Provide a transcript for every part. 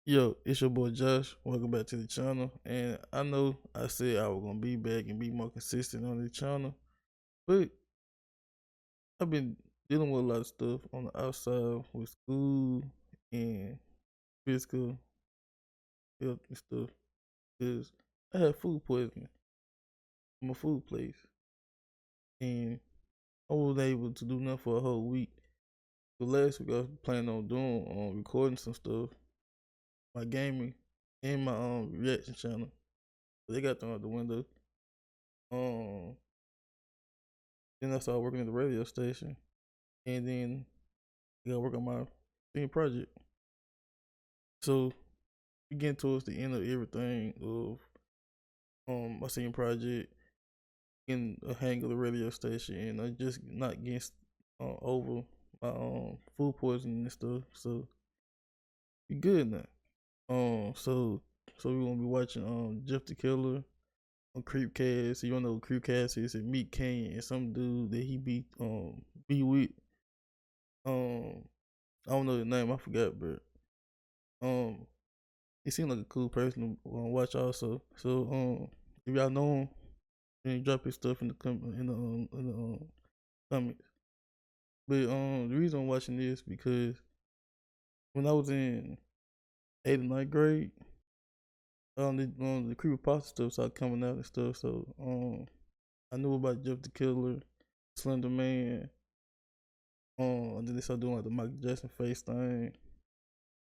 Yo, it's your boy Josh. Welcome back to the channel. And I know I said I was gonna be back and be more consistent on the channel, but I've been dealing with a lot of stuff on the outside with school and physical health and stuff. Cause I had food poisoning from a food place, and I wasn't able to do nothing for a whole week. So last week I was planning on doing recording some stuff, my gaming and my reaction channel. But they got thrown out the window. Um, then I started working at the radio station, and then I got to work on my senior project. So we getting towards the end of everything of my senior project, in a hang of the radio station, and I just not getting over my food poisoning and stuff. So we good now. So we gonna be watching Jeff the Killer on Creepcast. You don't know what Creepcast is? It's Meat Canyon and some dude that he be with. I don't know the name, I forgot, but he seemed like a cool person to watch also. So if y'all know him, then drop his stuff in the comments. But the reason I'm watching this because when I was in 8th and 9th grade, the creepypasta stuff started coming out and stuff. So I knew about Jeff the Killer, Slender Man. And then they started doing like the Michael Jackson face thing.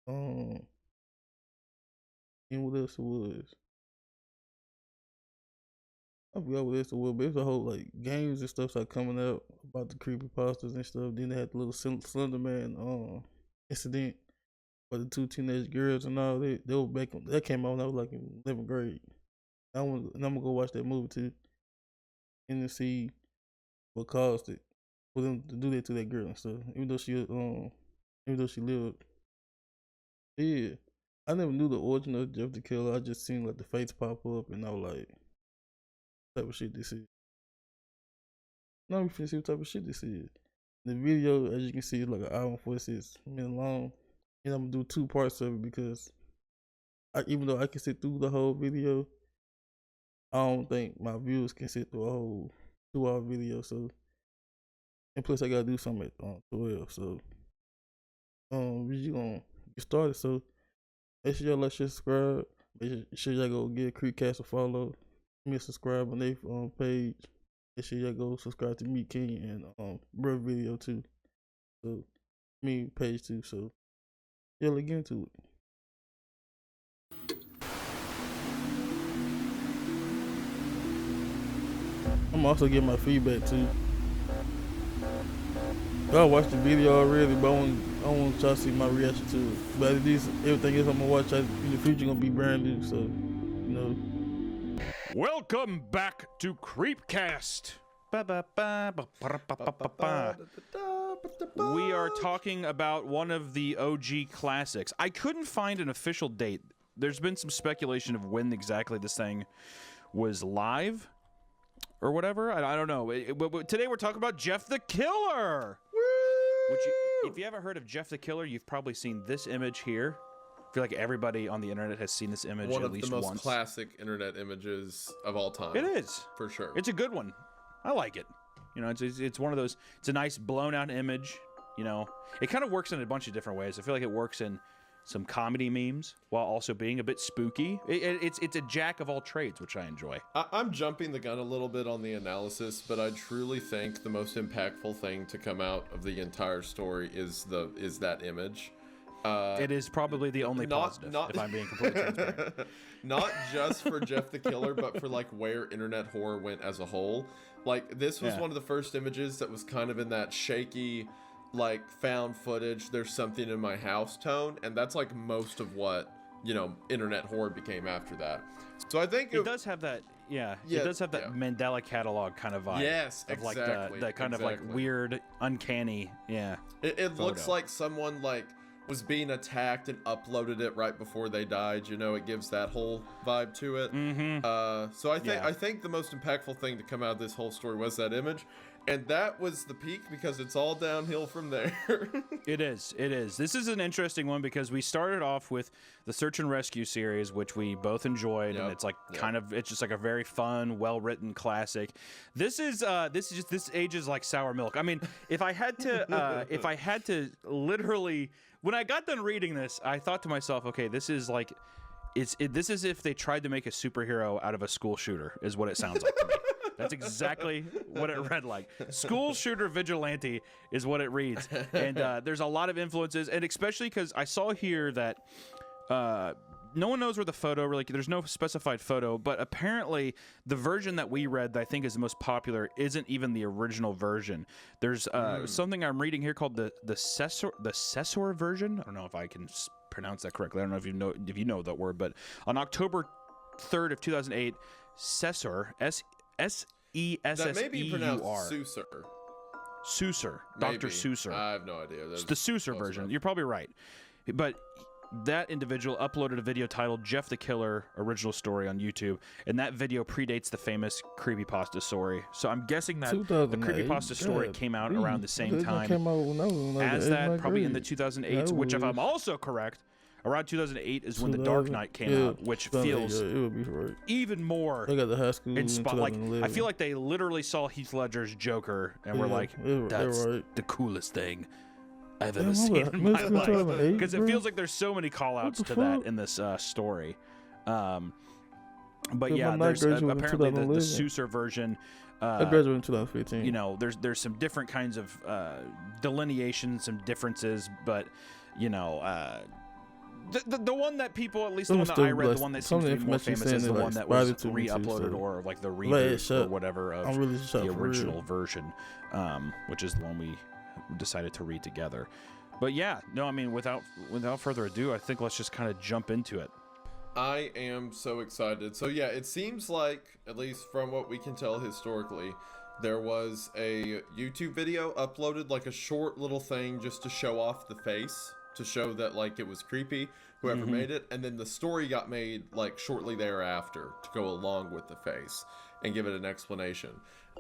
And what else it was? I forgot what else it was, but it was a whole like games and stuff started coming out about the creepypastas and stuff. Then they had the little Slender Man incident with the two teenage girls and all. They were back that came out when I was like in 11th grade. I'm gonna go watch that movie too, and then see what caused it for them to do that to that girl and stuff. Even though she lived. Yeah, I never knew the origin of Jeff the Killer. I just seen like the face pop up, and I was like, "What type of shit this is?" Now we finna see what type of shit this is. The video, as you can see, is like an hour and 46 minutes long, and I'm gonna do 2 parts of it because even though I can sit through the whole video, I don't think my viewers can sit through a whole 2-hour video. So, and plus I gotta do something at 12. So, we just gonna get started. So, make sure y'all like, share, subscribe. Make sure y'all go give Creekcast a follow. Me subscribe on their page. Make sure y'all go subscribe to Meat King and Bro video too. So, me page too. So, yeah, let's get into it. I'm also getting my feedback too. I watched the video already, but I want y'all to see my reaction to it. But at least everything else I'm gonna watch in the future gonna be brand new, so you know. Welcome back to Creepcast. We are talking about one of the OG classics. I couldn't find an official date. There's been some speculation of when exactly this thing was live or whatever. I don't know. But today we're talking about Jeff the Killer. Which, if you haven't heard of Jeff the Killer, you've probably seen this image here. I feel like everybody on the internet has seen this image at least once. One of the most classic internet images of all time. It is. For sure. It's a good one. I like it. You know, it's one of those, it's a nice blown out image. You know, it kind of works in a bunch of different ways. I feel like it works in some comedy memes while also being a bit spooky. It's a jack of all trades, which I enjoy. I'm jumping the gun a little bit on the analysis, but I truly think the most impactful thing to come out of the entire story is that image. It is probably the only positive, if I'm being completely transparent. Not just for Jeff the Killer, but for like where internet horror went as a whole. Like this was one of the first images that was kind of in that shaky, like found footage, there's something in my house tone, and that's like most of what, you know, internet horror became after that. So I think it does have that, it does have that Mandela catalog kind of vibe. Yes, of exactly. Like that kind of like weird, uncanny, It looks like someone like was being attacked and uploaded it right before they died. You know, it gives that whole vibe to it. So I think the most impactful thing to come out of this whole story was that image, And that was the peak because it's all downhill from there. It is. This is an interesting one because we started off with the Search and Rescue series, which we both enjoyed, and it's like it's just like a very fun, well-written classic. This ages like sour milk. I mean, if I had to literally, when I got done reading this, I thought to myself, okay, this is like, this is if they tried to make a superhero out of a school shooter, is what it sounds like to me. That's exactly what it read like. School shooter vigilante is what it reads. And there's a lot of influences, and especially because I saw here that no one knows where the photo, really, there's no specified photo, but apparently the version that we read that I think is the most popular isn't even the original version. There's something I'm reading here called the Cessor version. I don't know if I can pronounce that correctly. I don't know if you know that word, but on October 3rd of 2008, Cessor, S-E-S-S-E-U-R. That may be pronounced Susur. Susur. Dr. Susur. I have no idea. It's the Susur version. You're probably right. But that individual uploaded a video titled Jeff the Killer Original Story on YouTube, and that video predates the famous creepypasta story. So I'm guessing that the creepypasta story came out around the same time as that, probably in the 2008s, which if I'm also correct, around 2008 is when The Dark Knight came out, which feels it would be right. even more They got the high school like, I feel like they literally saw Heath Ledger's Joker and were like, that's the coolest thing I've ever seen in my life. Because it feels like there's so many call-outs to that in this story. But yeah, there's apparently the Susur version. I graduated in 2015. You know, there's some different kinds of delineations, some differences, but you know, the one that people, at least the one that I read, the one that seems to be more famous is the one that was re-uploaded or like the reboot or whatever of the original version, which is the one we decided to read together. But yeah, no, I mean, without further ado, I think let's just kind of jump into it. I am so excited. So yeah, it seems like, at least from what we can tell historically, there was a YouTube video uploaded, like a short little thing just to show off the face, to show that like it was creepy, whoever made it, and then the story got made like shortly thereafter to go along with the face and give it an explanation.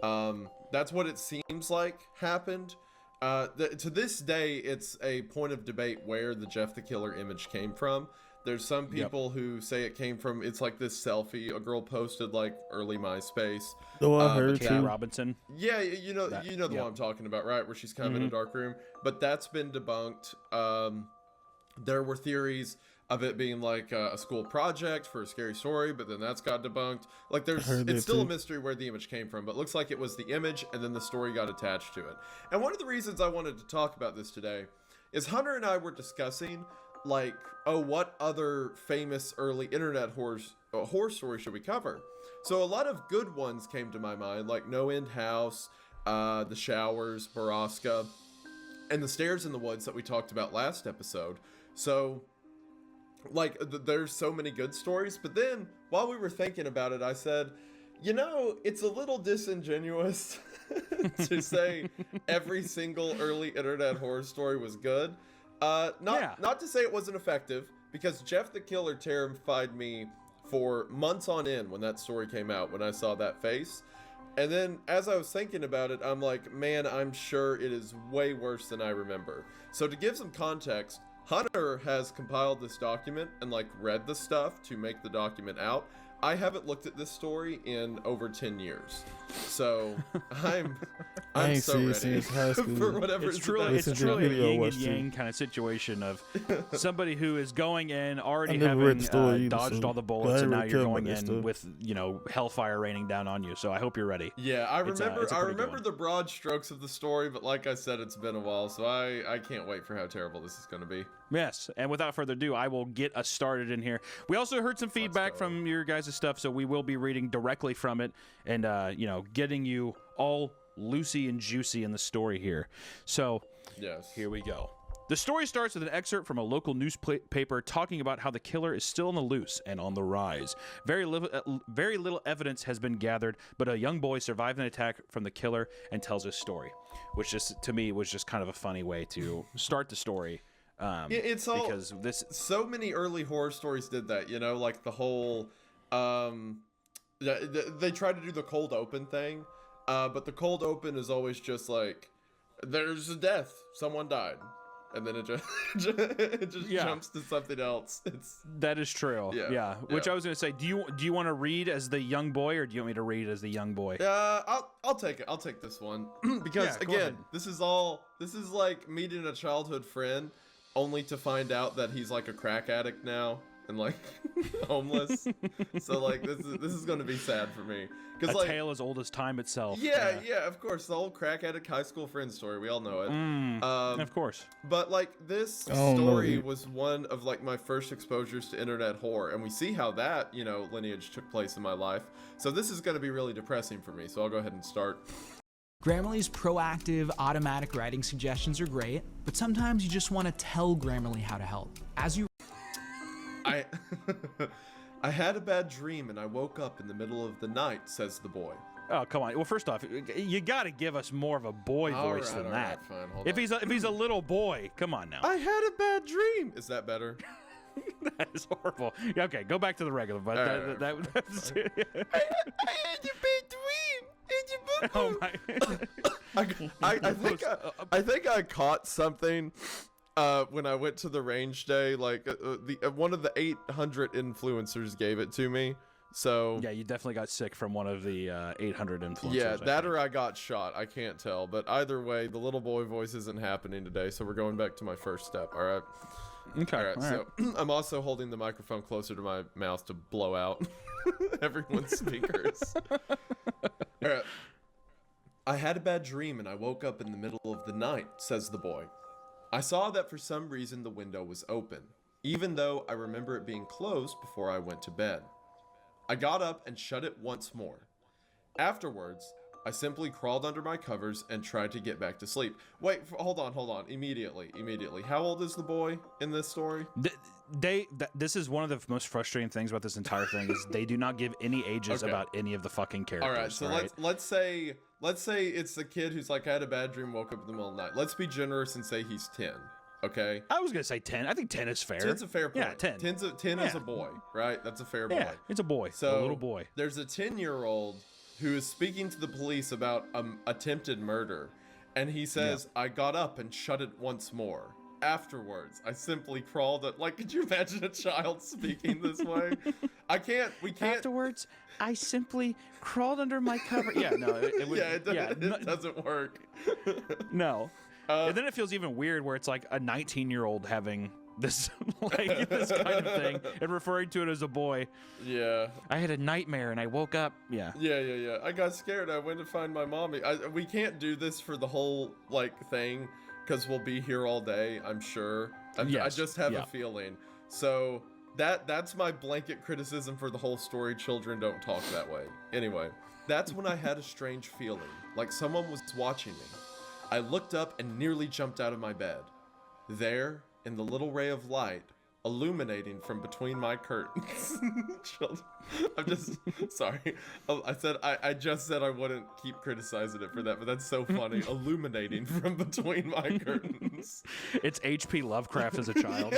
That's what it seems like happened. To this day, it's a point of debate where the Jeff the Killer image came from. There's some people who say it came from, it's like this selfie a girl posted like early MySpace. Oh, I heard Kate Robinson. Yeah, you know the one I'm talking about, right? Where she's kind of in a dark room. But that's been debunked. There were theories of it being like a school project for a scary story, but then that's got debunked. Like it's still a mystery where the image came from, but it looks like it was the image and then the story got attached to it. And one of the reasons I wanted to talk about this today is Hunter and I were discussing like, what other famous early internet horror story should we cover? So a lot of good ones came to my mind, like No End House, The Showers, Baraska, and The Stairs in the Woods that we talked about last episode. So like, there's so many good stories, but then while we were thinking about it, I said, you know, it's a little disingenuous to say every single early internet horror story was good. Not to say it wasn't effective, because Jeff the Killer terrified me for months on end when that story came out, when I saw that face. And then as I was thinking about it, I'm like, man, I'm sure it is way worse than I remember. So to give some context, Hunter has compiled this document and like read the stuff to make the document out. I haven't looked at this story in over 10 years. So I'm so ready for whatever it's truly a yin and yang kind of situation of somebody who is going in already having dodged all the bullets, and now you're going in with, you know, hellfire raining down on you. So I hope you're ready. Yeah, I remember the broad strokes of the story, but like I said, it's been a while, so I can't wait for how terrible this is going to be. Yes, and without further ado, I will get us started in here. We also heard some feedback from your guys' stuff, so we will be reading directly from it and, you know, getting you all loosey and juicy in the story here. So, yes, here we go. The story starts with an excerpt from a local newspaper talking about how the killer is still on the loose and on the rise. Very little evidence has been gathered, but a young boy survived an attack from the killer and tells his story, which just, to me, was just kind of a funny way to start the story. It's all, because so many early horror stories did that, you know, like the whole they tried to do the cold open thing But the cold open is always just like, there's a death, someone died, and then it just jumps to something else. That is true. Yeah. Which I was gonna say, do you want to read as the young boy, or do you want me to read as the young boy? I'll take it. I'll take this one because again, this is like meeting a childhood friend, only to find out that he's like a crack addict now and like homeless. So like this is gonna be sad for me. A tale as old as time itself. Yeah, of course. The old crack addict high school friend story. We all know it. Of course. But like this story was one of like my first exposures to internet horror, and we see how that, lineage took place in my life. So this is going to be really depressing for me. So I'll go ahead and start. Grammarly's proactive, automatic writing suggestions are great, but sometimes you just want to tell Grammarly how to help. I had a bad dream and I woke up in the middle of the night, says the boy. Oh, come on. Well, first off, you got to give us more of a boy voice than that. Fine, if he's a little boy, come on now. I had a bad dream. Is that better? That is horrible. Okay, go back to the regular. But that's I had a bad dream. Oh my! I think I caught something when I went to the range day. Like one of the 800 influencers gave it to me. So yeah, you definitely got sick from one of the 800 influencers. Yeah, that or I got shot. I can't tell, but either way, the little boy voice isn't happening today. So we're going back to my first step. All right. Okay. All right. So I'm also holding the microphone closer to my mouth to blow out everyone's speakers. All right. I had a bad dream and I woke up in the middle of the night, says the boy. I saw that for some reason the window was open, even though I remember it being closed before I went to bed. I got up and shut it once more. Afterwards, I simply crawled under my covers and tried to get back to sleep. Wait, hold on. Immediately. How old is the boy in this story? This is one of the most frustrating things about this entire thing is they do not give any ages about any of the fucking characters. All right, so let's say it's the kid who's like, I had a bad dream, woke up in the middle of the night. Let's be generous and say he's 10. Okay. I was gonna say 10. I think 10 is fair. 10's a fair point. Yeah, 10. 10 is a boy, right? That's a fair boy. Yeah, it's a boy. So a little boy. There's a 10-year-old who is speaking to the police about attempted murder, and he says, I got up and shut it once more. Afterwards, I simply crawled up. Like, could you imagine a child speaking this way? We can't. Afterwards, I simply crawled under my cover. Yeah, no. It doesn't work. No. And then it feels even weird where it's like a 19-year-old having this this kind of thing and referring to it as a boy. Yeah. I had a nightmare and I woke up. Yeah. Yeah. I got scared. I went to find my mommy. We can't do this for the whole thing because we'll be here all day, I'm sure. I just have a feeling. So that's my blanket criticism for the whole story. Children don't talk that way. Anyway, that's when I had a strange feeling, like someone was watching me. I looked up and nearly jumped out of my bed. There, in the little ray of light, illuminating from between my curtains. I'm just sorry. I just said I wouldn't keep criticizing it for that, but that's so funny. Illuminating from between my curtains. It's H.P. Lovecraft as a child.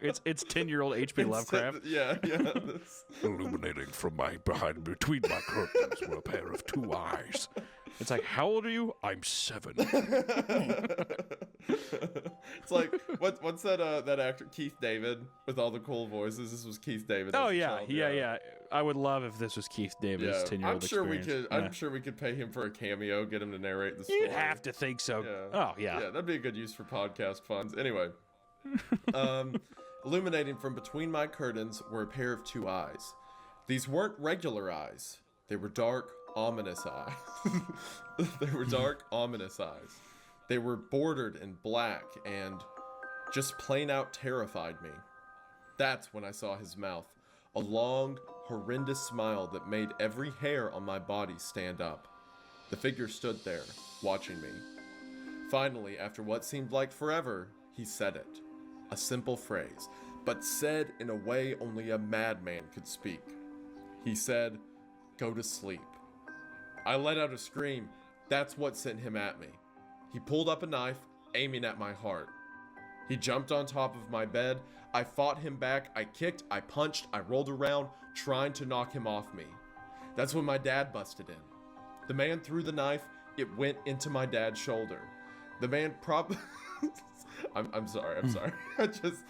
It's 10-year-old H.P. Lovecraft. Yeah. Illuminating from between my curtains were a pair of two eyes. It's like, how old are you? I'm 7. It's like, what's that actor Keith David with all the cool voices? This was Keith David. Oh yeah. I would love if this was Keith David's 10-year-old experience. I'm sure we could pay him for a cameo, get him to narrate the story. You'd have to think so. Yeah. Oh yeah. Yeah, that'd be a good use for podcast funds. Anyway, illuminating from between my curtains were a pair of two eyes. These weren't regular eyes. They were dark, ominous eyes. They were bordered in black and just plain out terrified me. That's when I saw his mouth, a long, horrendous smile that made every hair on my body stand up. The figure stood there, watching me. Finally, after what seemed like forever, he said it. A simple phrase, but said in a way only a madman could speak. He said, "Go to sleep." I let out a scream. That's what sent him at me. He pulled up a knife, aiming at my heart. He jumped on top of my bed. I fought him back. I kicked, I punched, I rolled around, trying to knock him off me. That's when my dad busted in. The man threw the knife. It went into my dad's shoulder. The man I'm sorry. I just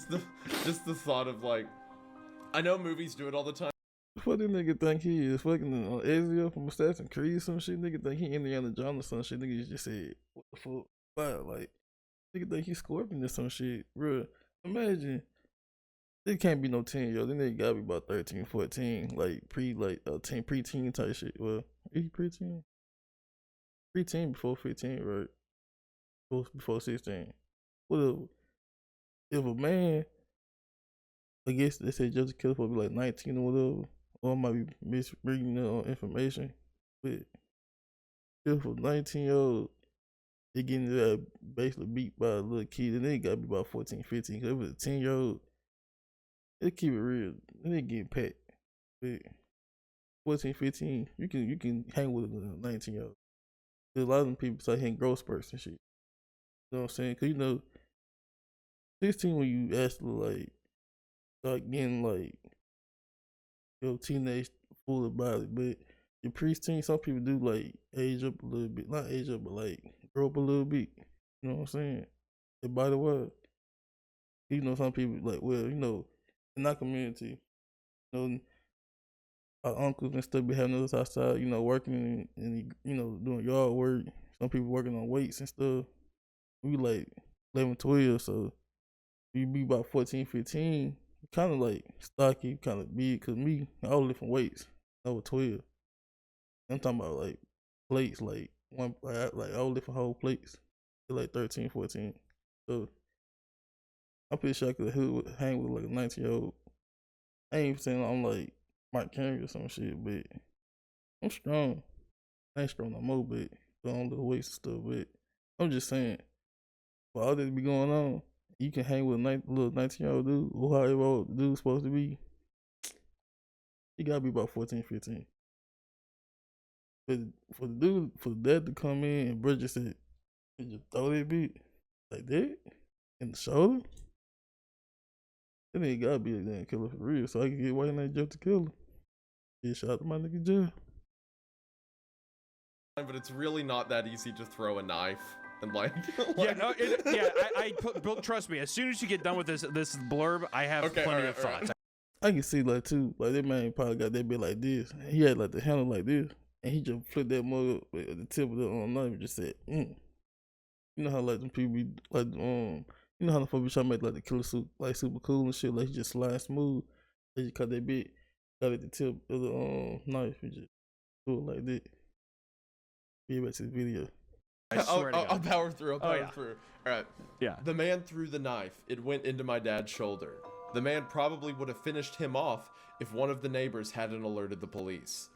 the thought of like, I know movies do it all the time. What this nigga think he is? Fucking Ezio from Assassin's Creed, some shit. Nigga think he Indiana Jones or some shit. Nigga just said, what the fuck? Wow, like, nigga think he Scorpion or some shit. Bro, imagine. There can't be no 10-year-old. Then they gotta be about 13, 14. Like, pre-teen type shit. Well, is he pre-teen? Pre-teen before 15, right? Before 16. Well, if a man, I guess they say Joseph Killer will be like 19 or whatever, or I might be misreading information, but if a 19-year-old they getting that basically beat by a little kid, then they gotta be about 14, 15. Cause if it's a 10-year-old, they keep it real. They get packed. But 14, 15, you can hang with a 19-year-old. A lot of them people start hitting growth spurts and shit. You know what I'm saying? Cause you know, 16 when you actually like start getting like your teenage full of body, but your preteen, some people do like age up a little bit, not age up, but like grow up a little bit. You know what I'm saying? Their body was. You know, some people like, well, you know, in our community, you know, our uncles and stuff be having us outside, you know, working and you know, doing yard work. Some people working on weights and stuff. We like 11, 12, so you be about 14, 15, kind of like stocky, kind of big. Cause me, I was lifting weights. I was 12. I'm talking about like plates, like one, like I was lifting whole plates. Like 13, 14. So I'm pretty sure I could hang with like a 19-year-old. I ain't even saying I'm like Mark Henry or some shit, but I'm strong. I ain't strong no more, but doing little weights and stuff. But I'm just saying, for all that be going on, you can hang with a little 19-year-old dude, or however old the dude's supposed to be. He gotta be about 14, 15. But for the dad to come in and Bridget said, just throw that beat like that in the shoulder, then he gotta be a damn killer for real. So I can get white night Jeff the Killer. Get shot out to my nigga Jeff. But it's really not that easy to throw a knife and like. Yeah, no, trust me. As soon as you get done with this blurb, I have plenty of thoughts. I can see like too, like that man probably got that bit like this. He had like the handle like this, and he just flipped that mug up at the tip of the knife and just said, You know how like them people be like you know how the folks be trying to make like the killer suit like super cool and shit, like he just slide smooth. They just cut that bit, got at the tip of the knife and just do it like that. Get back to the video. I'll power through. All right. Yeah. The man threw the knife. It went into my dad's shoulder. The man probably would have finished him off if one of the neighbors hadn't alerted the police.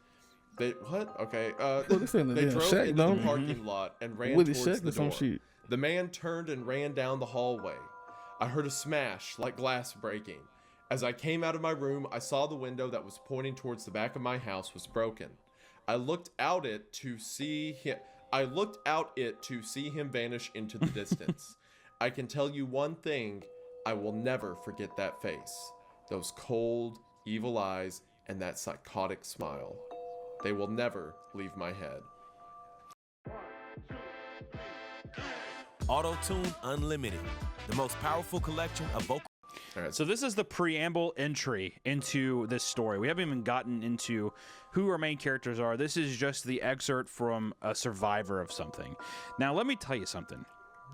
They what? Okay. They drove into the parking lot and ran towards the door. The man turned and ran down the hallway. I heard a smash like glass breaking. As I came out of my room, I saw the window that was pointing towards the back of my house was broken. I looked out it to see him vanish into the distance. I can tell you one thing, I will never forget that face. Those cold, evil eyes and that psychotic smile. They will never leave my head. Auto-Tune Unlimited, the most powerful collection of vocal. All right. So this is the preamble entry into this story. We haven't even gotten into who our main characters are. This is just the excerpt from a survivor of something. Now, let me tell you something.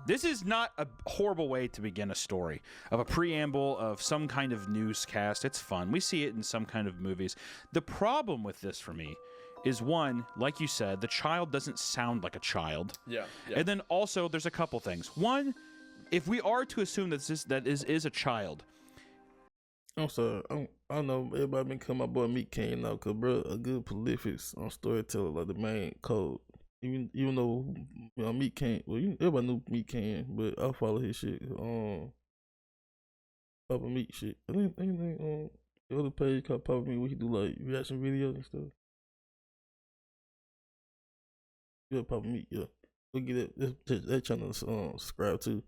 This is not a horrible way to begin a story, of a preamble of some kind of newscast. It's fun. We see it in some kind of movies. The problem with this for me is, one, like you said, the child doesn't sound like a child. Yeah. And then also there's a couple things. One, if we are to assume that that is a child. I'm sorry. I don't know. Everybody been calling my boy Meat King now, cause bro, a good prolific storyteller, like the main code. Even though Meat King, well, everybody knew Meat King, but I follow his shit. Papa Meat shit. I think the other page called Papa Meat where he do like reaction videos and stuff. Yeah, Papa Meat. Yeah, go get that channel subscribe to.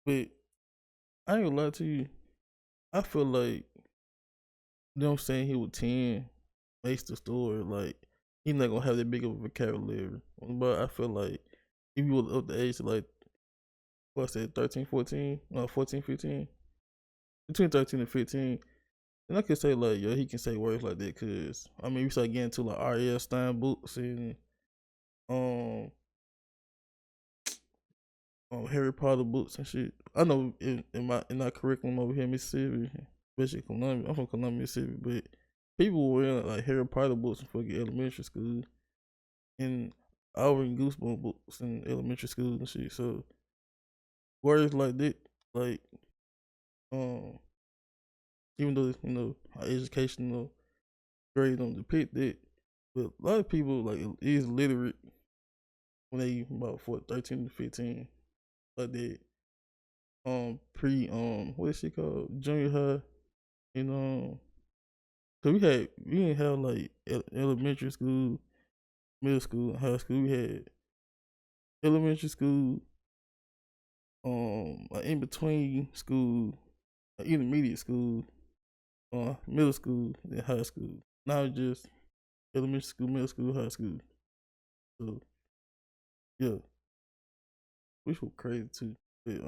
But I ain't gonna lie to you. I feel like, you know what I'm saying, he was 10, makes the story like he's not gonna have that big of a vocabulary. But I feel like if you was up the age of like what's that, 13, 14, 14, 15, between 13 and 15, then I could say like, yo, he can say words like that. Cause I mean, we start getting to like R.L. Stein books and um Harry Potter books and shit. I know in our curriculum over here in Mississippi, especially Columbia. I'm from Columbia, Mississippi, but people were in like Harry Potter books in fucking elementary school, and I was in Goosebumps books in elementary school and shit. So words like that, like even though our educational grade don't depict that, but a lot of people like is literate when they about 13 to 15, like that. What is it called, junior high, and cause we didn't have like elementary school, middle school, and high school. We had elementary school, like in between school, like intermediate school, middle school, then high school. Now it's just elementary school, middle school, high school. So yeah, which was crazy too. But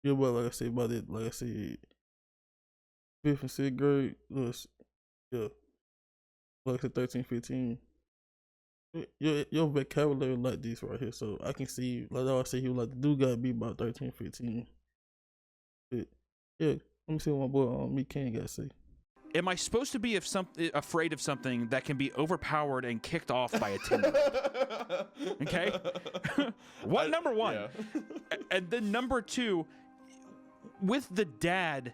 yeah, but like I said about it, like I said, 5th and 6th grade was yeah, like I said, 13, 15. Your vocabulary like this right here, so I can see, like I say, he was like, the dude gotta be about 13, 15. But yeah, let me see what my boy Me King gotta say. Am I supposed to be afraid of something that can be overpowered and kicked off by a Tinder? Okay? What number one? Yeah. And then number two, with the dad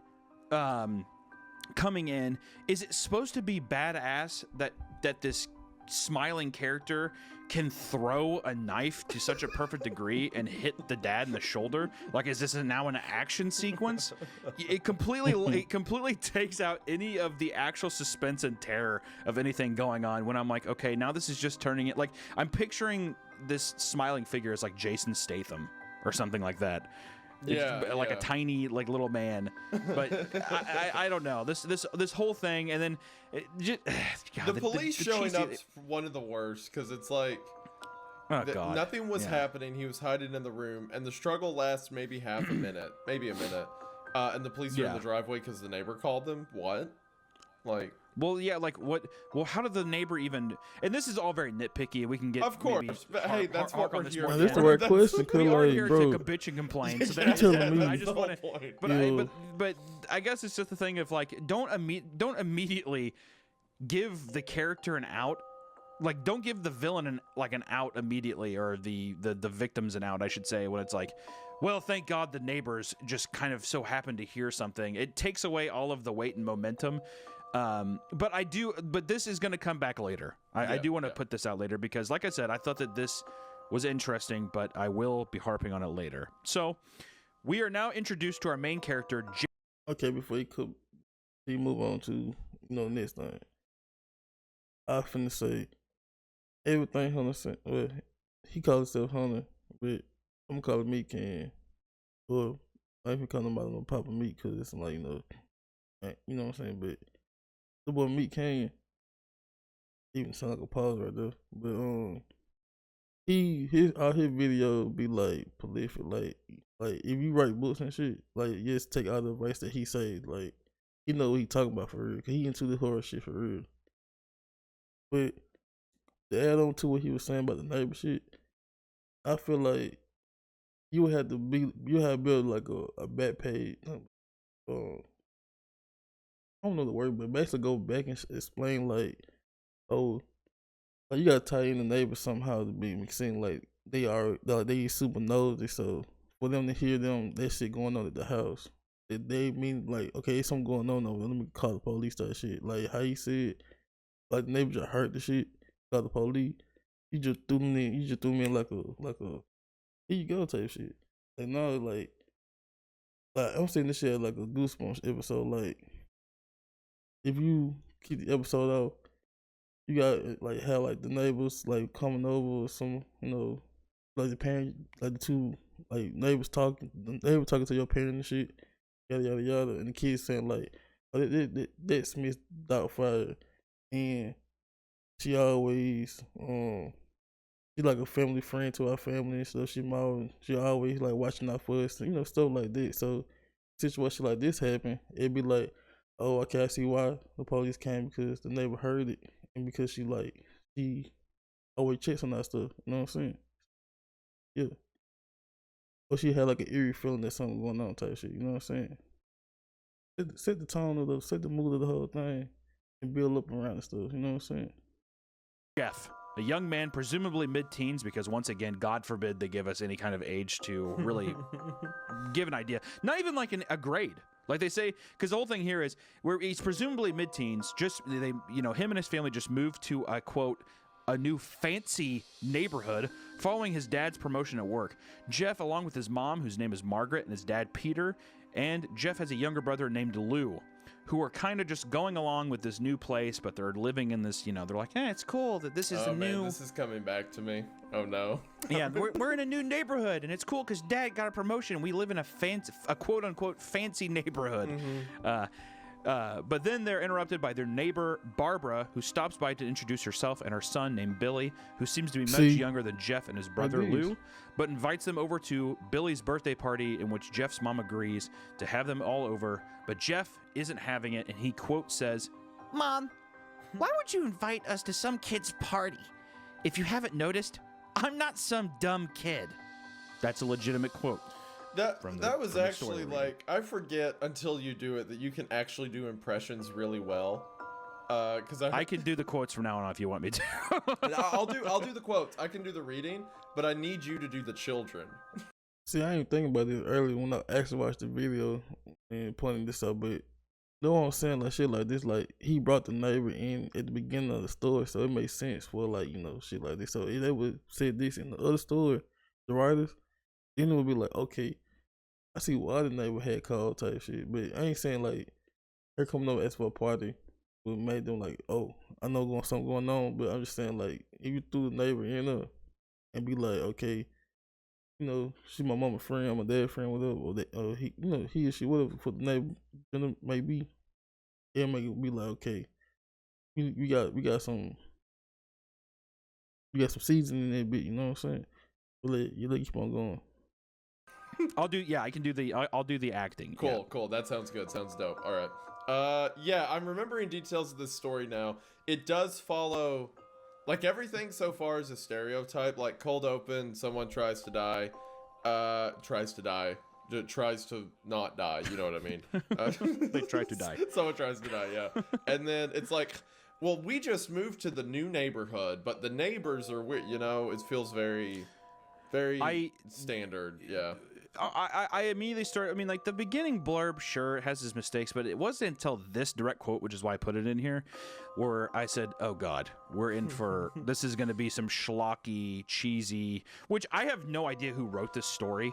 coming in, is it supposed to be badass that this smiling character can throw a knife to such a perfect degree and hit the dad in the shoulder? Like, is this now an action sequence? It completely takes out any of the actual suspense and terror of anything going on when I'm like, okay, now this is just turning it, like, I'm picturing this smiling figure as like Jason Statham or something like that. Yeah, like a tiny, like, little man, but I don't know, this whole thing, and then God, the police showing up's one of the worst, because it's like God. nothing was happening. He was hiding in the room, and the struggle lasts maybe half a minute, maybe a minute, and the police are in the driveway because the neighbor called them. What? Like, well, yeah, like what? Well, how did the neighbor even? And this is all very nitpicky. We can get, of course, but hey, that's what we're here. That's the right question. We are like, here bro, to bitch and complain. So you telling me? I just want to, but I guess it's just the thing of like, don't immediately give the character an out. Like, don't give the villain an out immediately, or the victims an out, I should say, when it's like, well, thank God the neighbors just kind of so happened to hear something. It takes away all of the weight and momentum. But this is going to come back later. I do want to put this out later because, like I said, I thought that this was interesting, but I will be harping on it later. So we are now introduced to our main character. Okay, before he move on to next thing, I finna say everything Hunter said. Well, he calls himself Hunter, but I'm gonna call him Meat Can. Or I even call him out no Papa Meat because it's like you know what I'm saying. But the boy Meat Can even sound like a pause right there. But his video be like prolific, like if you write books and shit, like just take all the advice that he say, like you know what he talking about for real, cause he into the horror shit for real. But to add on to what he was saying about the neighbor shit, I feel like you have to build like a back page. I don't know the word, but basically go back and explain like, oh, like you gotta tie in the neighbors somehow to be seem like they super nosy. So for them to hear that shit going on at the house, they mean like, okay, it's something going on over there. Let me call the police. That shit, like how you said, like the neighbors just heard the shit, call the police. You just threw me in like a here you go type shit. Like no, like I'm saying this shit like a Goosebumps episode. Like if you keep the episode out, you got like have like the neighbors like coming over or some like the parent, like the two like neighbors talking to your parent and shit, yada yada, and the kids saying like, oh, that Smith Doubtfire, and she always she like a family friend to our family and stuff. She always like watching out for us, stuff like that. So situation like this happen, it'd be like, oh, okay, I see why the police came, because the neighbor heard it, and because she always checks on that stuff. You know what I'm saying? Yeah. Or she had like an eerie feeling that something going on type shit. You know what I'm saying? Set the tone set the mood of the whole thing, and build up around the stuff. You know what I'm saying? Jeff, a young man, presumably mid-teens, because once again, God forbid they give us any kind of age to really give an idea. Not even like a grade. Like they say, because the whole thing here is where he's presumably mid-teens. Just him and his family just moved to a quote, a new fancy neighborhood following his dad's promotion at work. Jeff, along with his mom, whose name is Margaret, and his dad Peter, and Jeff has a younger brother named Lou, who are kind of just going along with this new place, but they're living in this, they're like, hey, it's cool that this is this is coming back to me. Oh no. Yeah, we're in a new neighborhood, and it's cool because Dad got a promotion. We live in a quote unquote fancy neighborhood. But then they're interrupted by their neighbor Barbara, who stops by to introduce herself and her son named Billy, who seems to be much younger than Jeff and his brother Lou, but invites them over to Billy's birthday party, in which Jeff's mom agrees to have them all over, but Jeff isn't having it, and he quote says, Mom, why would you invite us to some kid's party? If you haven't noticed, I'm not some dumb kid. That's a legitimate quote. That was actually like, I forget until you do it that you can actually do impressions really well. Because I can do the quotes from now on if you want me to. I'll do the quotes. I can do the reading, but I need you to do the children. See, I ain't thinking about this earlier when I actually watched the video and pointing this out, but know what I'm saying? Like shit like this, like he brought the neighbor in at the beginning of the story, so it makes sense for like, shit like this. So if they would say this in the other story, the writers, then it would be like, okay, I see why the neighbor had called type shit. But I ain't saying like her coming over as for a party would make them like, oh, I know something going on, but I'm just saying like if you threw the neighbor in there and be like, okay, she my mama friend, my dad friend, whatever, or he, he or she, whatever, for the neighbor may be, it make it be like, okay, we got some seasoning in that bit, you know what I'm saying? You let keep on going. I can do I'll do the acting. Cool. That sounds good. Sounds dope. All right. Yeah, I'm remembering details of this story now. It does follow, like everything so far is a stereotype. Like cold open, someone tries to tries to not die. You know what I mean? They try to die. Someone tries to die. Yeah. And then it's like, well, we just moved to the new neighborhood, but the neighbors are weird. It feels very, very standard. Yeah. I immediately started, like the beginning blurb, sure, it has its mistakes, but it wasn't until this direct quote, which is why I put it in here, where I said, oh God, we're in for, this is going to be some schlocky, cheesy, which I have no idea who wrote this story,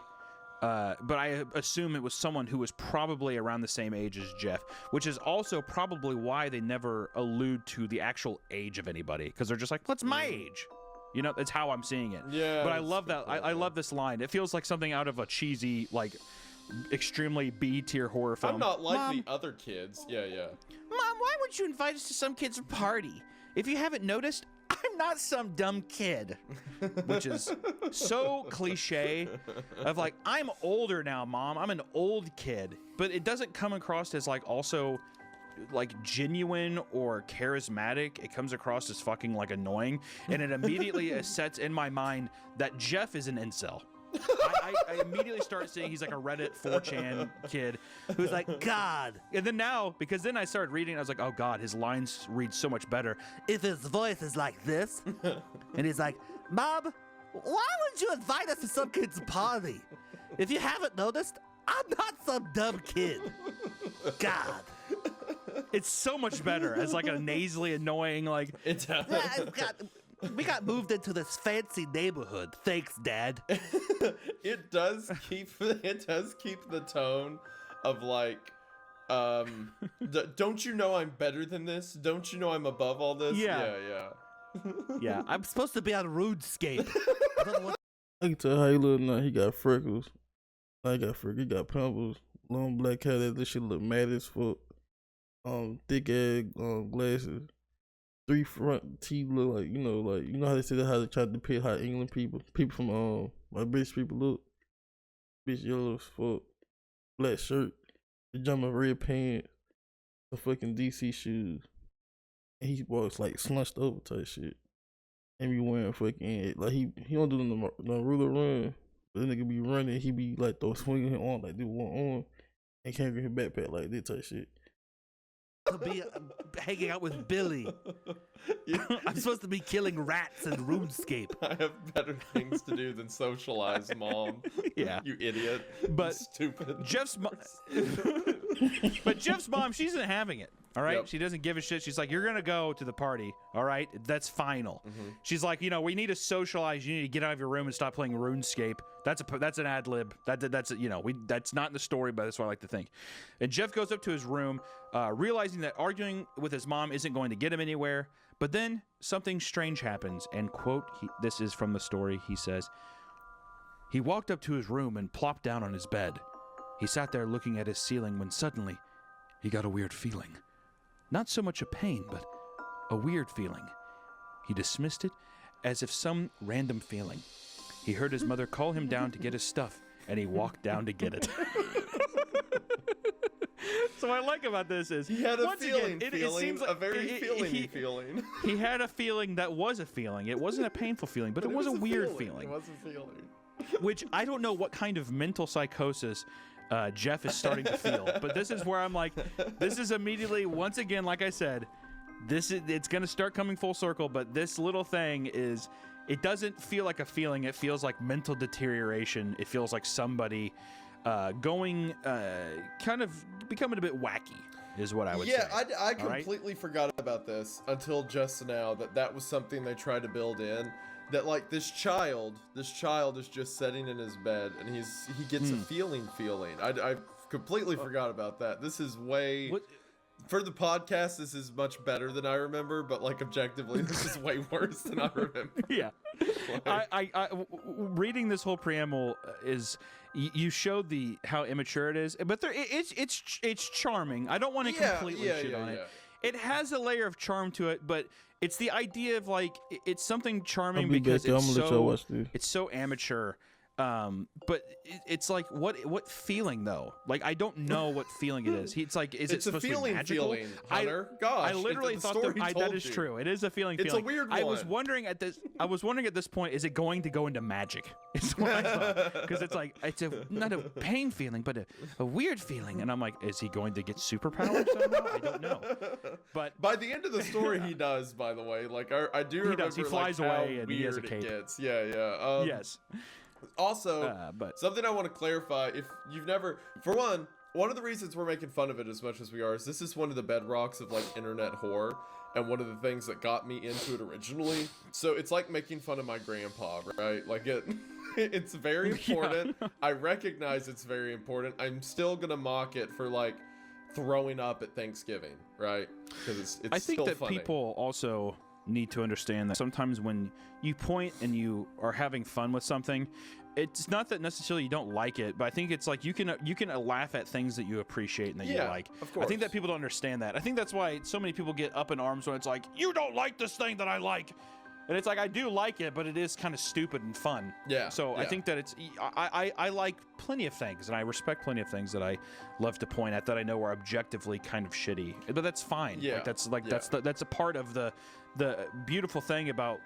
but I assume it was someone who was probably around the same age as Jeff, which is also probably why they never allude to the actual age of anybody, because they're just like, what's my age? That's how I'm seeing it. Yeah. But I love that. I love this line. It feels like something out of a cheesy, like, extremely B-tier horror film. I'm not like the other kids. Yeah. Mom, why would you invite us to some kid's party? If you haven't noticed, I'm not some dumb kid. Which is so cliche of like, I'm older now, Mom. I'm an old kid. But it doesn't come across as like also like genuine or charismatic. It comes across as fucking like annoying, and it immediately sets in my mind that Jeff is an incel. I immediately start saying he's like a Reddit 4chan kid who's like, God. And then because then I started reading, I was like, oh God, his lines read so much better if his voice is like this. And he's like, Mom, why would you invite us to some kid's party? If you haven't noticed, I'm not some dumb kid. God. It's so much better as like a nasally annoying, like, we got moved into this fancy neighborhood. Thanks, Dad. It does keep the tone of like, don't you know I'm better than this? Don't you know I'm above all this? Yeah. Yeah, I'm supposed to be on RuneScape. I can tell how he look now. He got freckles. He got pimples. Long black hair. This shit look mad as fuck. Thick ass glasses. 3 front teeth look like, you know how they say that, how they tried to depict how England people from like British people look. Bitch yellow as fuck, black shirt, pajama, red pants, some fucking DC shoes, and he walks like slunched over type shit. And be wearing fucking like he don't do no ruler run, but the nigga be running, he be like swinging him on like do one arm and can't get his backpack like this type shit. To be hanging out with Billy. I'm supposed to be killing rats and RuneScape. I have better things to do than socialize, Mom. Yeah. You idiot. But stupid. But Jeff's mom, she isn't having it. All right, Yep. she doesn't give a shit. She's like, "You're gonna go to the party, all right? That's final." She's like, we need to socialize. You need to get out of your room and stop playing RuneScape. That's an ad lib. That's not in the story, but that's what I like to think. And Jeff goes up to his room, realizing that arguing with his mom isn't going to get him anywhere. But then something strange happens. And quote, this is from the story. He says, he walked up to his room and plopped down on his bed. He sat there looking at his ceiling when suddenly he got a weird feeling. Not so much a pain, but a weird feeling. He dismissed it as if some random feeling. He heard his mother call him down to get his stuff, and he walked down to get it. So what I like about this is He had a once feeling, again, it seems like a very feeling. He had a feeling that was a feeling. It wasn't a painful feeling, but it was a weird feeling. It was a feeling. Which I don't know what kind of mental psychosis Jeff is starting to feel, but this is where I'm like, this is immediately, once again, like I said, it's going to start coming full circle, but this little thing is, it doesn't feel like a feeling. It feels like mental deterioration. It feels like somebody going, kind of becoming a bit wacky, is what I would say. Yeah, I completely forgot about this until just now, that was something they tried to build in. That like this child is just sitting in his bed and he gets a feeling. I completely forgot about that. This is for the podcast, this is much better than I remember, but like objectively, this is way worse than I remember. Yeah. I reading this whole preamble is, you showed how immature it is, but it's charming. I don't want to completely shit on it. It has a layer of charm to it, but it's the idea of like it's something charming because it's so amateur. But it's like what feeling though? Like I don't know what feeling it is. It's like is it supposed to be magical? Feeling, Hunter. I literally thought that is true. It is a feeling. It's a weird one. I was wondering at this point, is it going to go into magic? It's what I thought, because it's like it's not a pain feeling, but a weird feeling, and I'm like, is he going to get superpowers somehow? I don't know. But by the end of the story, he does. By the way, like I do remember. He does. He flies away and he has a cape. Yeah. Yes. Also, but something I want to clarify, if you've never, for one of the reasons we're making fun of it as much as we are is this is one of the bedrocks of like internet horror and one of the things that got me into it originally. So it's like making fun of my grandpa, right? Like it's very important. Yeah. I recognize it's very important. I'm still gonna mock it for like throwing up at Thanksgiving, right? Because it's I think still that funny. People also need to understand that sometimes when you point and you are having fun with something, it's not that necessarily you don't like it, but I think it's like you can laugh at things that you appreciate and that you like. Of course. I think that people don't understand that. I think that's why so many people get up in arms when it's like, you don't like this thing that I like. And it's like, I do like it, but it is kind of stupid and fun. Yeah. So yeah. I think that I like plenty of things, and I respect plenty of things that I love to point at that I know are objectively kind of shitty. But that's fine. Yeah. That's a part of the beautiful thing about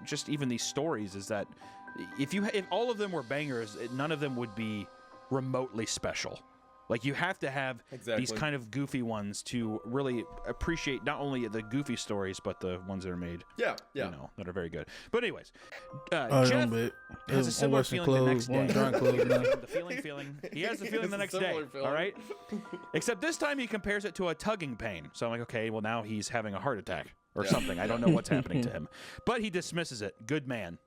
just even these stories is that if all of them were bangers, none of them would be remotely special. Like, you have to have these kind of goofy ones to really appreciate not only the goofy stories, but the ones that are made, yeah. You know, that are very good. But anyways, Jeff has a similar feeling the next day. The feeling. He has the feeling the next day, all right? Except this time he compares it to a tugging pain. So I'm like, okay, well, now he's having a heart attack or something. I don't know what's happening to him. But he dismisses it. Good man.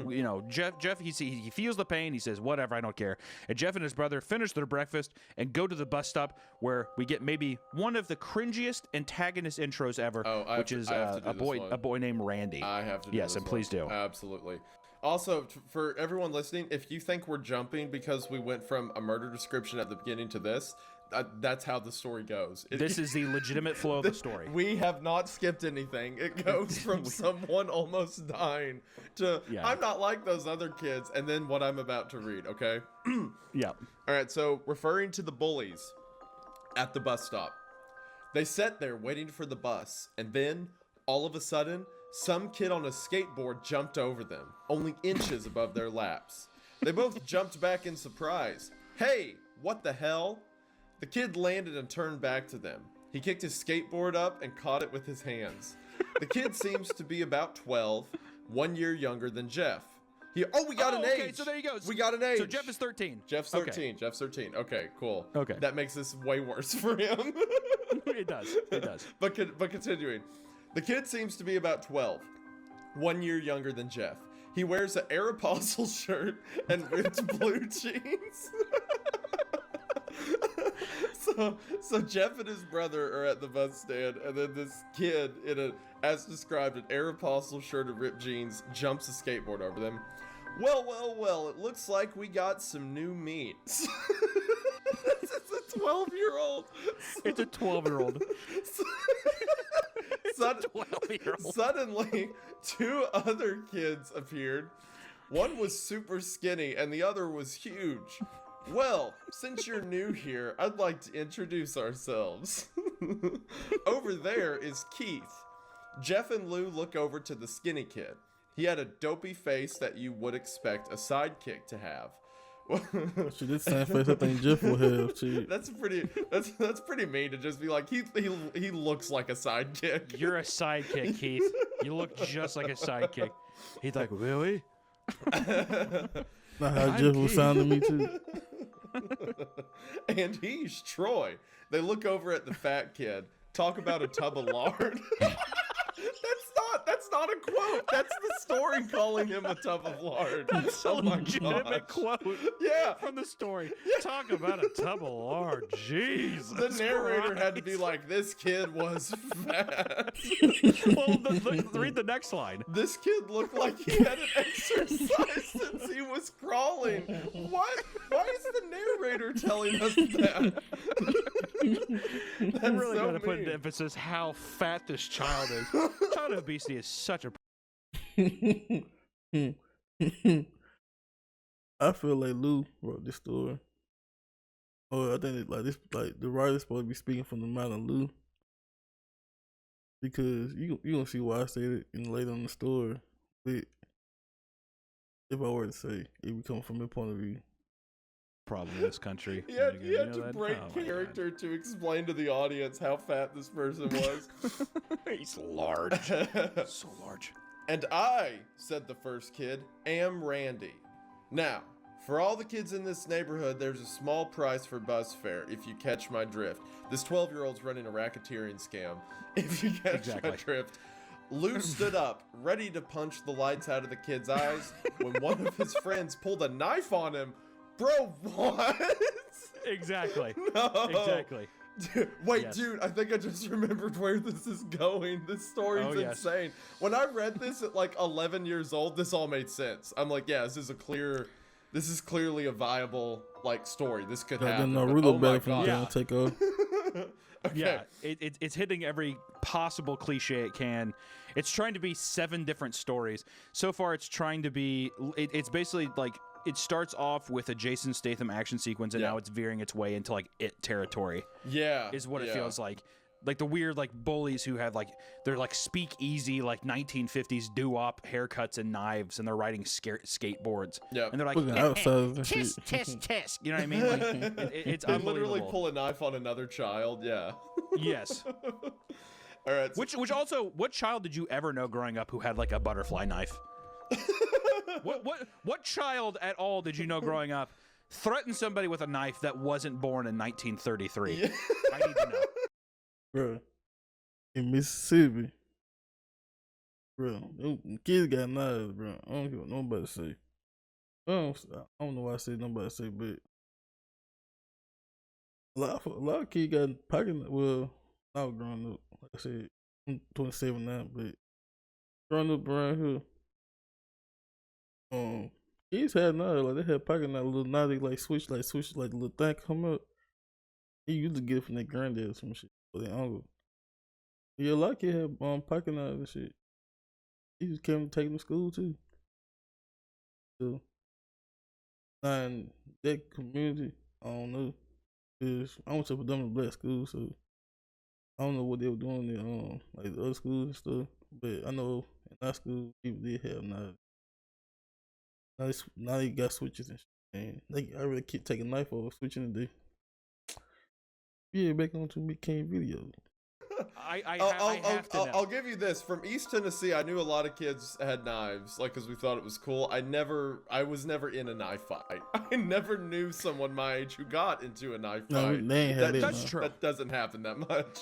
You know, Jeff, he feels the pain. He says, whatever, I don't care. And Jeff and his brother finish their breakfast and go to the bus stop where we get maybe one of the cringiest antagonist intros ever, which is a boy named Randy. I have to do Yes, this and please do. Absolutely. Also, for everyone listening, if you think we're jumping because we went from a murder description at the beginning to this, that's how the story goes. This is the legitimate flow of the story. We have not skipped anything. It goes from someone almost dying to I'm not like those other kids, and then what I'm about to read, okay? Yeah. All right, so referring to the bullies at the bus stop. They sat there waiting for the bus, and then, all of a sudden, some kid on a skateboard jumped over them, only inches above their laps. They both jumped back in surprise. Hey, what the hell? The kid landed and turned back to them. He kicked his skateboard up and caught it with his hands. The kid seems to be about 12, 1 year younger than Jeff. We got an age. Okay, so there you go. We got an age. So Jeff is 13. Jeff's 13. Okay. Jeff's 13. Okay, cool. Okay. That makes this way worse for him. It does. It does. But continuing. The kid seems to be about 12, 1 year younger than Jeff. He wears an Aeropostale shirt and ripped blue jeans. So Jeff and his brother are at the bus stand, and then this kid in as described, an Aeropostale shirt and ripped jeans jumps a skateboard over them. Well, it looks like we got some new meat. It's a 12-year-old. It's a 12-year-old. Suddenly, two other kids appeared. One was super skinny, and the other was huge. Well, since you're new here, I'd like to introduce ourselves. Over there is Keith. Jeff and Lou look over to the skinny kid. He had a dopey face that you would expect a sidekick to have. See, this same face I think Jeff will have. See. That's pretty mean to just be like, he looks like a sidekick. You're a sidekick, Keith. You look just like a sidekick. He's like, really? Not how Jeff will sound to me too. And he's Troy. They look over at the fat kid. Talk about a tub of lard. That's not a quote. That's the story calling him a tub of lard. That's a legitimate quote. Yeah. From the story. Talk about a tub of lard. Jeez. The narrator had to be like, this kid was fat. Well, read the next line. This kid looked like he hadn't exercised since he was crawling. What? Why is the narrator telling us that? I'm really going to put into emphasis how fat this child is. Child obesity is such a... I feel like Lou wrote this story. Or I think the writer's supposed to be speaking from the mind of Lou. Because you gonna see why I said it in later on the story. But if I were to say it would come from a point of view. Problem in this country. You had to break character to explain to the audience how fat this person was. He's large. So large. And I, said the first kid, am Randy. Now, for all the kids in this neighborhood, there's a small price for bus fare, if you catch my drift. This 12-year-old's running a racketeering scam, if you catch my drift. Lou stood up, ready to punch the lights out of the kid's eyes, when one of his friends pulled a knife on him. Bro, what? Exactly. No. Exactly. Dude, I think I just remembered where this is going. This story's insane. When I read this at like 11 years old, this all made sense. I'm like, yeah, this is clearly a viable like story. This could happen. Take off. Okay. Yeah, it's hitting every possible cliche it can. It's trying to be 7 different stories. So far, it's trying to be. It's basically like. It starts off with a Jason Statham action sequence, and now it's veering its way into like It territory. Yeah, is what it feels like the weird like bullies who have like they're like speakeasy like 1950s doo-wop haircuts and knives, and they're riding skateboards. Yeah, and they're like tisk tisk tisk. You know what I mean? Like it's they literally pull a knife on another child. Yeah. Yes. All right. Which also, what child did you ever know growing up who had like a butterfly knife? What child at all did you know growing up threatened somebody with a knife that wasn't born in 1933? Yeah. I need to know. Bro, in Mississippi, bro, kids got knives, bro. I don't care what nobody say. I don't know why I said nobody say, but a lot of kids got pocket. Well, I was growing up. Like I said, I'm 27 now, but growing up around here, Kids had knives, like they had pocket knife, little knife, they like switch, like the little thing come up. He used to get it from their granddad or some shit, or their uncle. Yeah, a lot of kids had pocket knives and shit. He just came to take them to school too. So, in that community, I don't know. Cause I went to a predominantly black school, so I don't know what they were doing in like the other schools and stuff. But I know in our school people did have knives. Now they got switches and shit. And I really keep taking a knife over switching today. Yeah, back on to McCain video. I have to know. I'll give you this. From East Tennessee, I knew a lot of kids had knives, like, because we thought it was cool. I was never in a knife fight. I never knew someone my age who got into a knife fight. No, they ain't had That's true. That doesn't happen that much.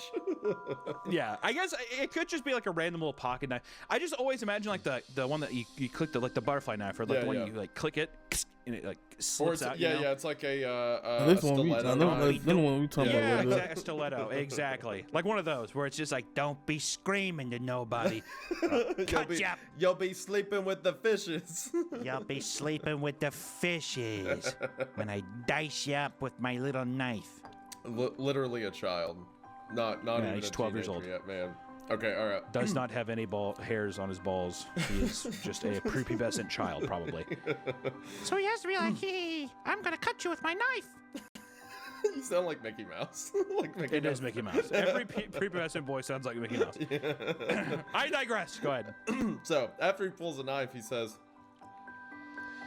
Yeah, I guess it could just be like a random little pocket knife. I just always imagine like the one that you click like the butterfly knife, or like the one you like click it and it like slips out. Yeah, it's like a this stiletto. the one we talking Yeah, about. exactly. A stiletto, exactly. Like one of those where it's just like, don't be screaming to nobody. You'll be sleeping with the fishes. You'll be sleeping with the fishes when I dice you up with my little knife. Literally a child, not even he's a 12 years teenager old. yet, man. Okay, all right. Does not have any hairs on his balls. He is just a prepubescent child, probably. So he has to be like, hey, I'm gonna cut you with my knife. You sound like Mickey Mouse. It is Mickey Mouse. Every prepubescent boy sounds like Mickey Mouse. Yeah. I digress. Go ahead. So, after he pulls a knife, he says,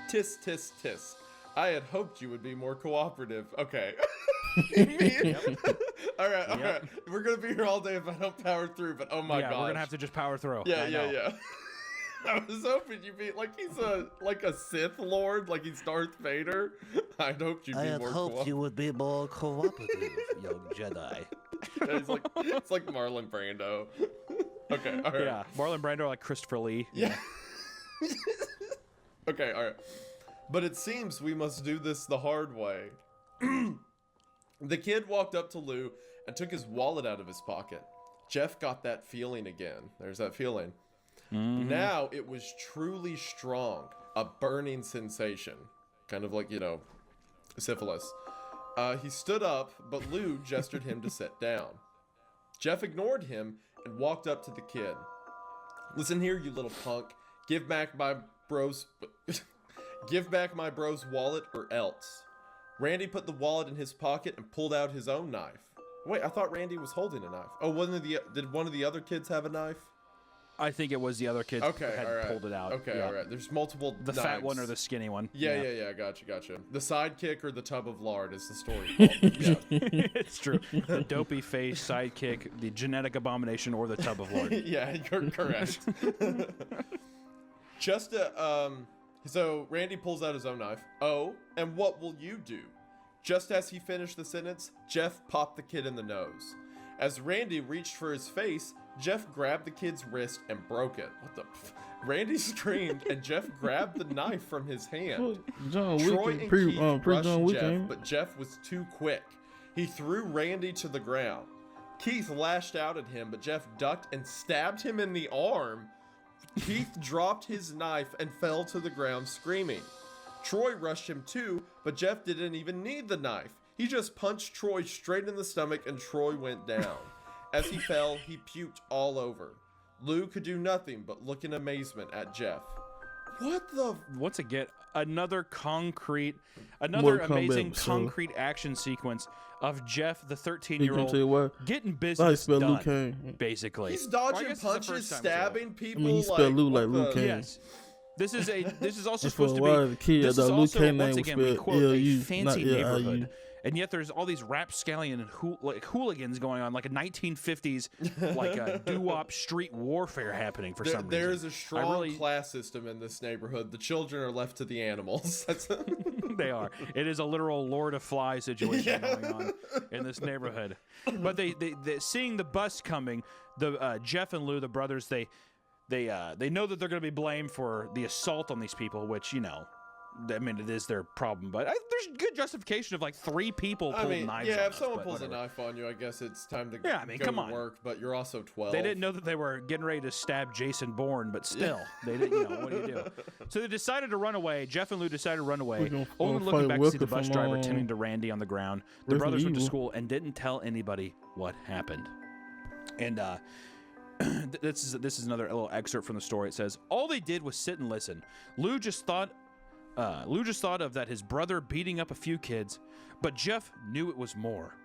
"Tis, tis, tis. I had hoped you would be more cooperative." Okay. All right. We're gonna be here all day if I don't power through, but oh my god. Yeah, we're gonna have to just power through. Yeah. I was hoping you'd be like he's a Sith Lord, like he's Darth Vader. I'd hoped you'd be more cooperative. I had hoped you would be more cooperative, young Jedi. Yeah, it's like Marlon Brando. Okay, all right. Yeah, Marlon Brando, like Christopher Lee. Yeah. Okay, all right. But it seems we must do this the hard way. The kid walked up to Lou and took his wallet out of his pocket. Jeff got that feeling again. There's that feeling. Mm-hmm. Now it was truly strong, a burning sensation. Kind of like, syphilis. He stood up, but Lou gestured him to sit down. Jeff ignored him and walked up to the kid. "Listen here, you little punk. Give back my bro's wallet or else." Randy put the wallet in his pocket and pulled out his own knife. Wait, I thought Randy was holding a knife. Oh, did one of the other kids have a knife? I think it was the other kid Okay, had all right. Pulled it out. Okay, yeah. All right. There's multiple The knives. fat one or the skinny one. Yeah. Gotcha. The sidekick or the tub of lard is the story called. Yeah. It's true. The dopey face sidekick, the genetic abomination, or the tub of lard. Yeah, you're correct. So Randy pulls out his own knife. "Oh, and what will you do?" Just as he finished the sentence, Jeff popped the kid in the nose. As Randy reached for his face, Jeff grabbed the kid's wrist and broke it. What the? Randy screamed, and Jeff grabbed the knife from his hand. John Troy Wick, and pre Keith John rushed Wick, Jeff, but Jeff was too quick. He threw Randy to the ground. Keith lashed out at him, but Jeff ducked and stabbed him in the arm. Keith dropped his knife and fell to the ground screaming. Troy rushed him too, but Jeff didn't even need the knife. He just punched Troy straight in the stomach and Troy went down. As he fell, he puked all over. Lou could do nothing but look in amazement at Jeff. What the? Once again, another amazing concrete action sequence of Jeff, the 13-year-old, getting business done, Luke Kane. basically. He's dodging punches, stabbing people. I mean, he spelled Lou like Luke Kane. Yes. This is also for supposed a to while, be. the kid, This the is Luke also, Kane once name again, was we spelled quote a L-U, fancy not L-I-U. neighborhood, and yet there's all these rapscallion and hooligans going on, like a 1950s doo-wop street warfare happening for some reason. There's a strong class system in this neighborhood. The children are left to the animals. They are. It is a literal Lord of Flies situation going on in this neighborhood. But they seeing the bus coming, Jeff and Lou, the brothers, they know that they're going to be blamed for the assault on these people, which, I mean, it is their problem, but there's good justification of like 3 people I pulled mean, knives yeah, on if us, someone but pulls a whatever. knife on you, I guess it's time to Yeah, I mean, go come to on. work, but you're also 12. They didn't know that they were getting ready to stab Jason Bourne, but still, they didn't. You know, what do you do? So they decided to run away. Jeff and Lou decided to run away. Only looking back to see the bus driver tending to Randy on the ground. The brothers went to school and didn't tell anybody what happened. And this is another little excerpt from the story. It says, all they did was sit and listen. Lou just thought of that his brother beating up a few kids, but Jeff knew it was more.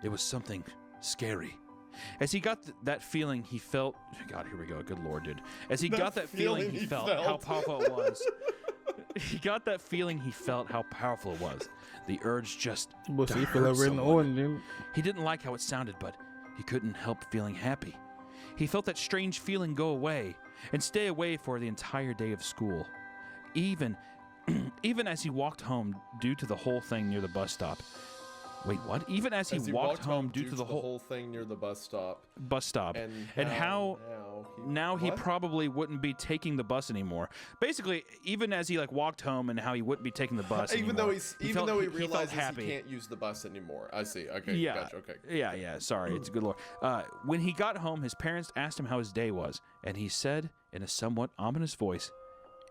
It was something scary. As he got that feeling, he felt. God, here we go. Good Lord, dude. As he got that feeling, he felt how powerful it was. He got that feeling, he felt how powerful it was. The urge just to hurt someone. He didn't like how it sounded, but he couldn't help feeling happy. He felt that strange feeling go away and stay away for the entire day of school. Even as he walked home due to the whole thing near the bus stop. Wait, what? Even as he walked home due to the whole thing near the bus stop. And how now he probably wouldn't be taking the bus anymore. Basically, even as he like walked home and how he wouldn't be taking the bus even anymore. though he realizes he can't use the bus anymore. I see. Okay. Yeah. Gotcha. Okay. Yeah. Sorry. It's a good Lord. When he got home, his parents asked him how his day was, and he said in a somewhat ominous voice,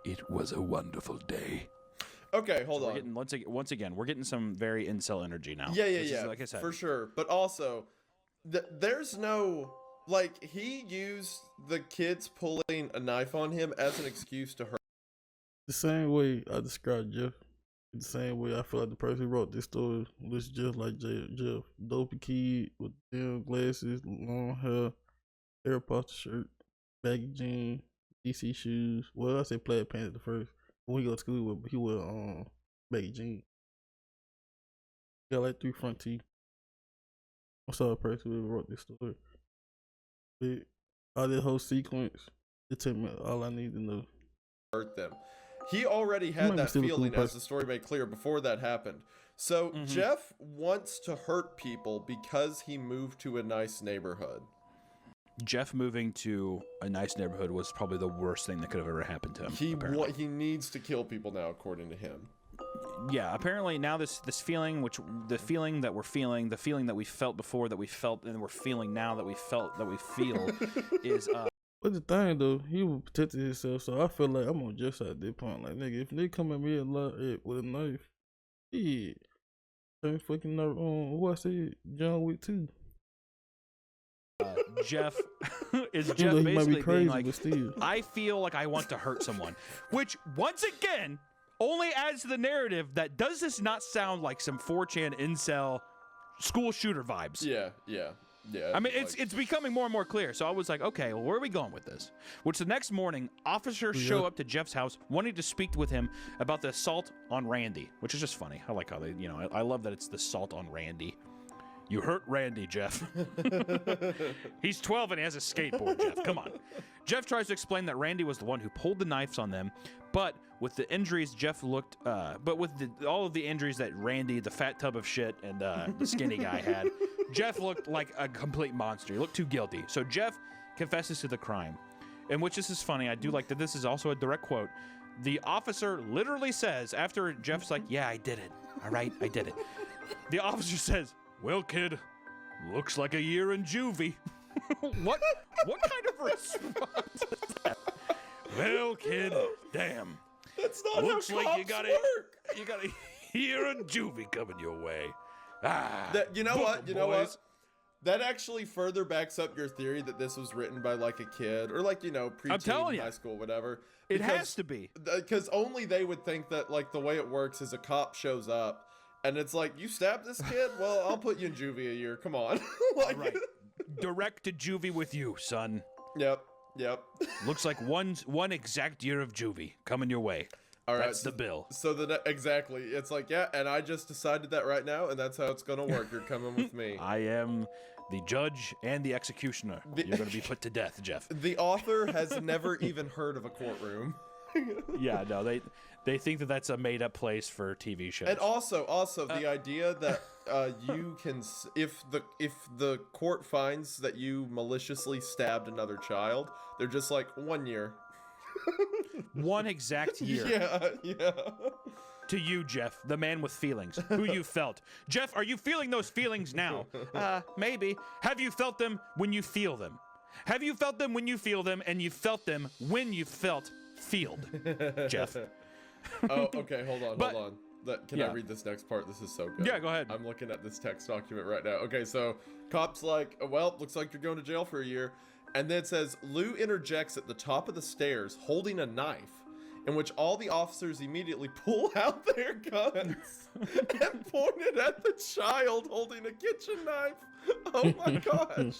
"It was a wonderful day." Okay, hold on. We're getting, once again, we're getting some very incel energy now. Yeah. Like I said, for sure. But also, there's no like he used the kids pulling a knife on him as an excuse to hurt. The same way I described Jeff, the same way I feel like the person who wrote this story was just like Jeff. Dopey kid with dim glasses, long hair pasta shirt, baggy jeans, DC shoes. Well, I say plaid pants at the first. When he go to school, he wear baggy jeans. Got like 3 front teeth. I saw a person who wrote this story. But all that whole sequence, it took me all I need to know. Hurt them. He already had that feeling, as the story made clear, before that happened. So Jeff wants to hurt people because he moved to a nice neighborhood. Jeff moving to a nice neighborhood was probably the worst thing that could have ever happened to him. He needs to kill people now, according to him. Yeah, apparently now this feeling, the feeling that we're feeling, the feeling that we felt before that we felt, and we're feeling now that we feel, is. But the thing though, he was protecting himself, so I feel like I'm on Jeff's side at this point. Like, nigga, if they come at me with a knife, yeah, turn fucking what I said, John Wick 2. Jeff is Jeff basically crazy, being like, but still. I feel like I want to hurt someone, which once again only adds to the narrative that does this not sound like some 4chan incel school shooter vibes? Yeah. I mean, it's becoming more and more clear. So I was like, okay, well, where are we going with this? Which the next morning, officers show up to Jeff's house wanting to speak with him about the assault on Randy, which is just funny. I like how they, I love that it's the assault on Randy. You hurt Randy, Jeff. He's 12 and he has a skateboard, Jeff. Come on. Jeff tries to explain that Randy was the one who pulled the knives on them, but with the injuries all of the injuries that Randy, the fat tub of shit, and the skinny guy had, Jeff looked like a complete monster. He looked too guilty. So Jeff confesses to the crime, in which this is funny. I do like that this is also a direct quote. The officer literally says, after Jeff's like, yeah, I did it. All right, I did it. The officer says, well, kid, looks like a year in juvie. What kind of response is that? Well, kid, damn. That's not looks how like cops you got a year in juvie coming your way. You know what? That actually further backs up your theory that this was written by like a kid or like, preteen, high school, whatever. It has to be. Because only they would think that like the way it works is a cop shows up and it's like, you stabbed this kid? Well, I'll put you in juvie a year. Come on. Like, right. Direct to juvie with you, son. Yep. Looks like one exact year of juvie coming your way. All right, that's the bill. So exactly. It's like, yeah, and I just decided that right now, and that's how it's gonna work. You're coming with me. I am the judge and the executioner. You're gonna be put to death, Jeff. The author has never even heard of a courtroom. Yeah, no, they think that that's a made-up place for TV shows. And also the idea that you can, if the court finds that you maliciously stabbed another child, they're just like 1 year. One exact year. Yeah. to you, Jeff, the man with feelings, who you felt. Jeff, are you feeling those feelings now? Maybe. Have you felt them when you feel them? Have you felt them when you feel them, and you felt them when you felt feeled, Jeff? Oh, okay, hold on. Can I read this next part? This is so good. Yeah, go ahead. I'm looking at this text document right now. Okay, so cop's like, well, looks like you're going to jail for a year. And then it says, Lou interjects at the top of the stairs holding a knife, in which all the officers immediately pull out their guns and point it at the child holding a kitchen knife. Oh my gosh.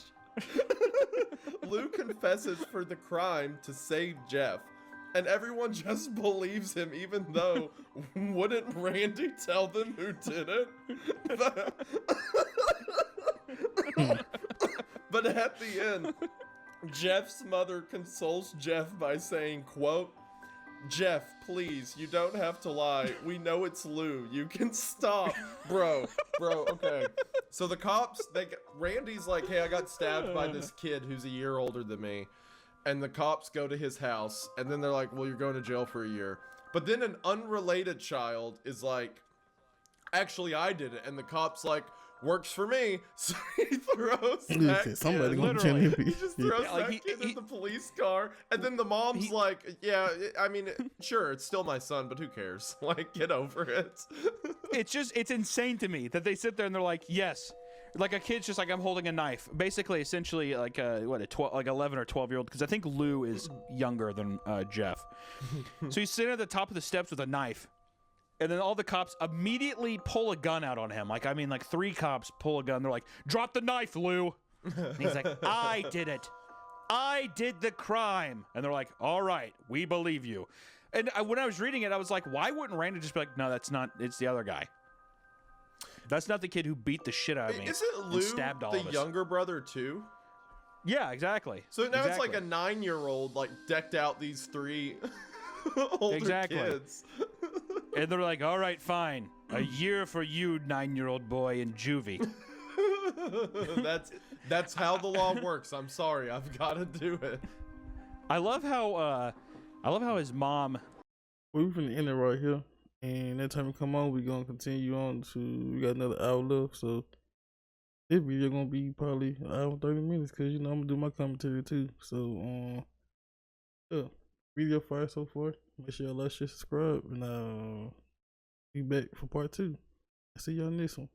Lou confesses for the crime to save Jeff, and everyone just believes him, even though wouldn't Randy tell them who did it? But at the end, Jeff's mother consoles Jeff by saying, quote, Jeff, please, you don't have to lie. We know it's Lou. You can stop. Bro, okay. So the cops, Randy's like, hey, I got stabbed by this kid who's a year older than me. And the cops go to his house, and then they're like, well, you're going to jail for a year. But then an unrelated child is like, actually, I did it. And the cop's like, works for me. So he throws that somebody kid. gonna kill him. He just throws that kid in the police car, and then the mom's like, yeah, I mean, sure, it's still my son, but who cares? Like, get over it. It's insane to me that they sit there and they're like, yes. Like a kid's just like, I'm holding a knife. Basically, essentially, like like 11 or 12-year-old, because I think Lou is younger than Jeff. So he's sitting at the top of the steps with a knife. And then all the cops immediately pull a gun out on him. Like 3 cops pull a gun. They're like, drop the knife, Lou. And he's like, I did it. I did the crime. And they're like, all right, we believe you. And when I was reading it, I was like, why wouldn't Randy just be like, no, that's not, it's the other guy. That's not the kid who beat the shit out of me. Isn't Lou stabbed all the of us. younger brother too? Yeah, exactly. So now it's like a 9-year-old like decked out these 3 older kids. And they're like, all right, fine. A year for you, 9-year-old boy in juvie. That's how the law works. I'm sorry, I've got to do it. I love how his mom. We're finna end it right here, and next time we come on, we're gonna continue on to. We got another hour left, so this video gonna be probably an hour and 30 minutes, cause I'm gonna do my commentary too. So yeah, video fire so far. Make sure y'all like, share, subscribe, and be back for part 2. See y'all next one.